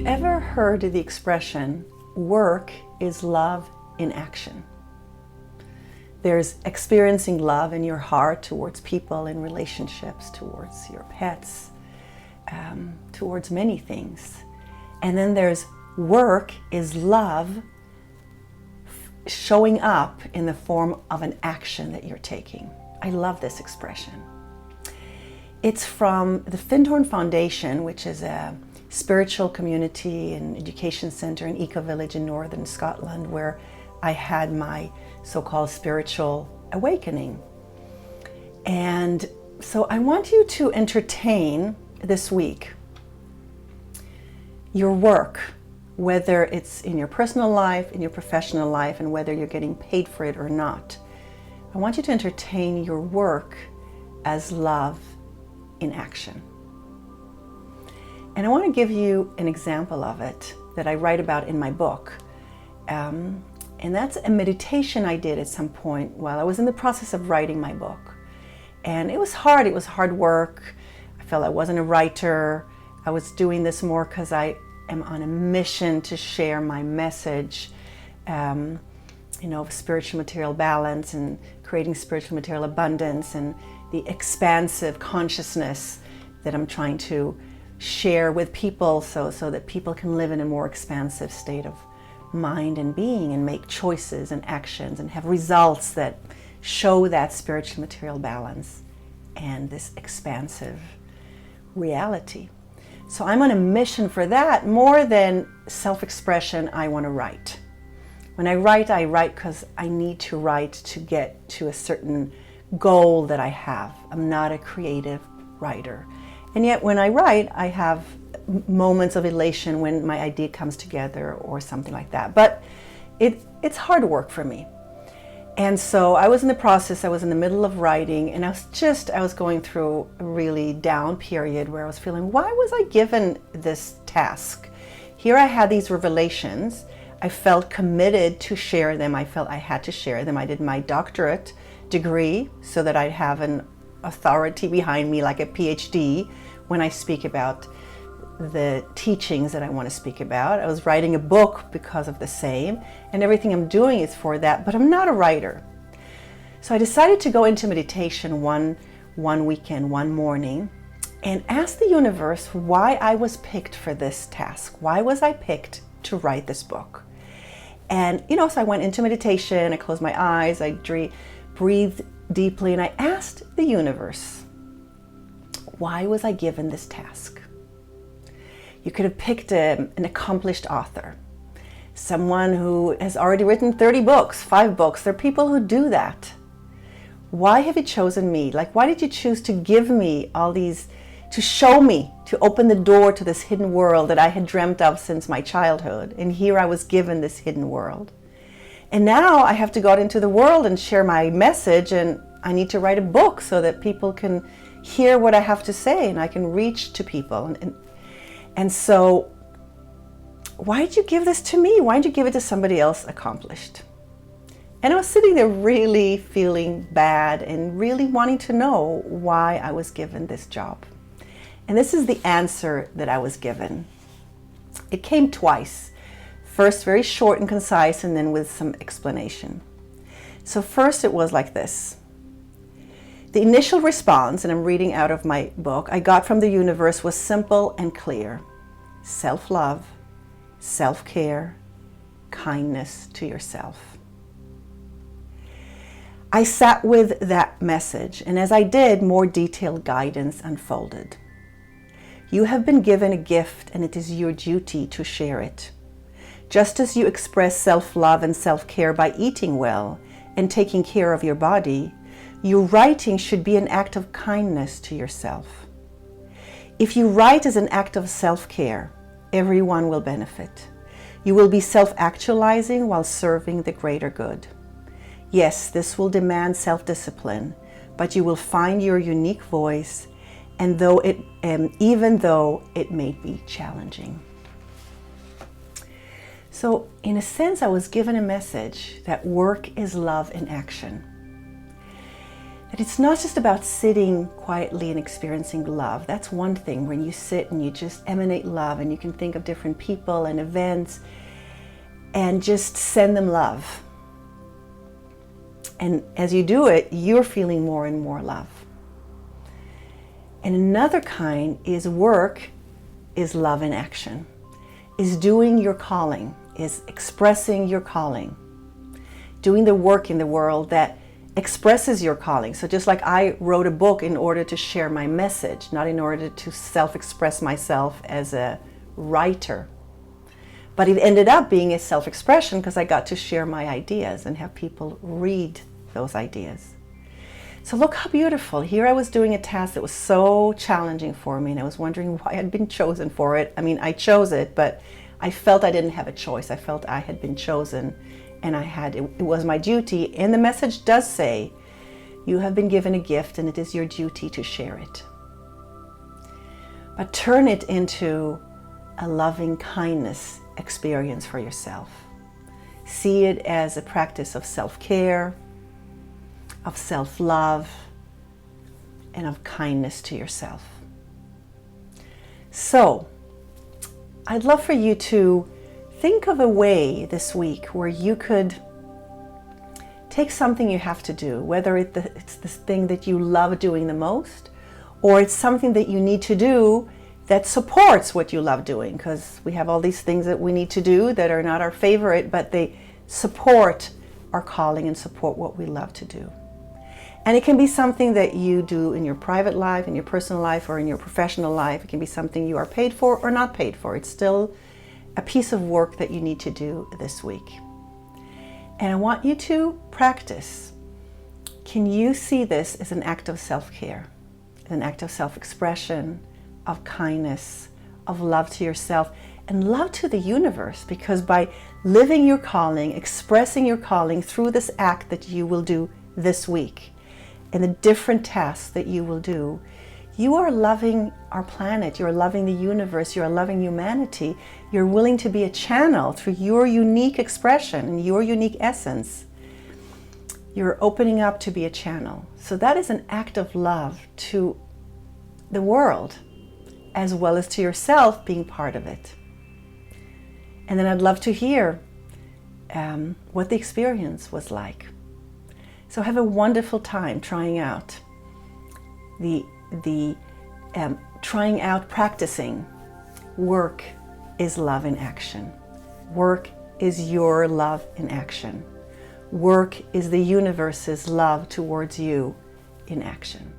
ever heard the expression, work is love in action? There's experiencing love in your heart towards people, in relationships, towards your pets, towards many things. And then there's work is love showing up in the form of an action that you're taking. I love this expression. It's from the Findhorn Foundation, which is a spiritual community and education center in Eco Village in northern Scotland, where I had my so-called spiritual awakening. And so I want you to entertain this week your work, whether it's in your personal life, in your professional life, and whether you're getting paid for it or not. I want you to entertain your work as love in action. And I want to give you an example of it that I write about in my book. And that's a meditation I did at some point while I was in the process of writing my book. And it was hard work. I felt I wasn't a writer. I was doing this more because I am on a mission to share my message, of spiritual material balance and creating spiritual material abundance and the expansive consciousness that I'm trying to share with people so that people can live in a more expansive state of mind and being and make choices and actions and have results that show that spiritual material balance and this expansive reality. So I'm on a mission for that. More than self-expression, I want to write. When I write because I need to write to get to a certain goal that I have. I'm not a creative writer. And yet when I write, I have moments of elation when my idea comes together or something like that. But it's hard work for me. And so I was in the process, I was in the middle of writing, and I was going through a really down period where I was feeling, why was I given this task? Here I had these revelations. I felt committed to share them. I felt I had to share them. I did my doctorate degree so that I'd have an authority behind me, like a PhD, when I speak about the teachings that I want to speak about. I was writing a book because of the same, and everything I'm doing is for that, but I'm not a writer. So I decided to go into meditation one weekend, one morning, and ask the universe why I was picked for this task. Why was I picked to write this book? And, so I went into meditation, I closed my eyes, I breathed deeply, and I asked the universe, why was I given this task? You could have picked an accomplished author, someone who has already written 30 books, 5 books. There are people who do that. Why have you chosen me? Why did you choose to give me all these, to show me, to open the door to this hidden world that I had dreamt of since my childhood? And here I was given this hidden world. And now I have to go out into the world and share my message, and I need to write a book so that people can hear what I have to say and I can reach to people. And so, why did you give this to me? Why did you give it to somebody else accomplished? And I was sitting there really feeling bad and really wanting to know why I was given this job. And this is the answer that I was given. It came twice. First, very short and concise, and then with some explanation. So first it was like this. The initial response, and I'm reading out of my book, I got from the universe was simple and clear. Self-love, self-care, kindness to yourself. I sat with that message, and as I did, more detailed guidance unfolded. You have been given a gift, and it is your duty to share it. Just as you express self-love and self-care by eating well and taking care of your body, your writing should be an act of kindness to yourself. If you write as an act of self-care, everyone will benefit. You will be self-actualizing while serving the greater good. Yes, this will demand self-discipline, but you will find your unique voice, and even though it may be challenging. So, in a sense, I was given a message that work is love in action. But it's not just about sitting quietly and experiencing love. That's one thing, when you sit and you just emanate love and you can think of different people and events and just send them love. And as you do it, you're feeling more and more love. And another kind is work, is love in action, is doing your calling, is expressing your calling, doing the work in the world that expresses your calling. So just like I wrote a book in order to share my message, not in order to self-express myself as a writer. But it ended up being a self-expression because I got to share my ideas and have people read those ideas. So look how beautiful. Here I was doing a task that was so challenging for me, and I was wondering why I'd been chosen for it. I mean, I chose it, but I felt I didn't have a choice. I felt I had been chosen, and it was my duty. And the message does say, you have been given a gift and it is your duty to share it. But turn it into a loving kindness experience for yourself. See it as a practice of self-care, of self-love, and of kindness to yourself. So, I'd love for you to think of a way this week where you could take something you have to do, whether it's this thing that you love doing the most, or it's something that you need to do that supports what you love doing, because we have all these things that we need to do that are not our favorite, but they support our calling and support what we love to do. And it can be something that you do in your private life, in your personal life, or in your professional life. It can be something you are paid for or not paid for. It's still a piece of work that you need to do this week. And I want you to practice. Can you see this as an act of self-care, an act of self-expression, of kindness, of love to yourself, and love to the universe? Because by living your calling, expressing your calling through this act that you will do this week, and the different tasks that you will do, you are loving our planet, you're loving the universe, you're loving humanity. You're willing to be a channel through your unique expression and your unique essence. You're opening up to be a channel. So that is an act of love to the world, as well as to yourself being part of it. And then I'd love to hear what the experience was like. So have a wonderful time trying out practicing. Work is love in action. Work is your love in action. Work is the universe's love towards you in action.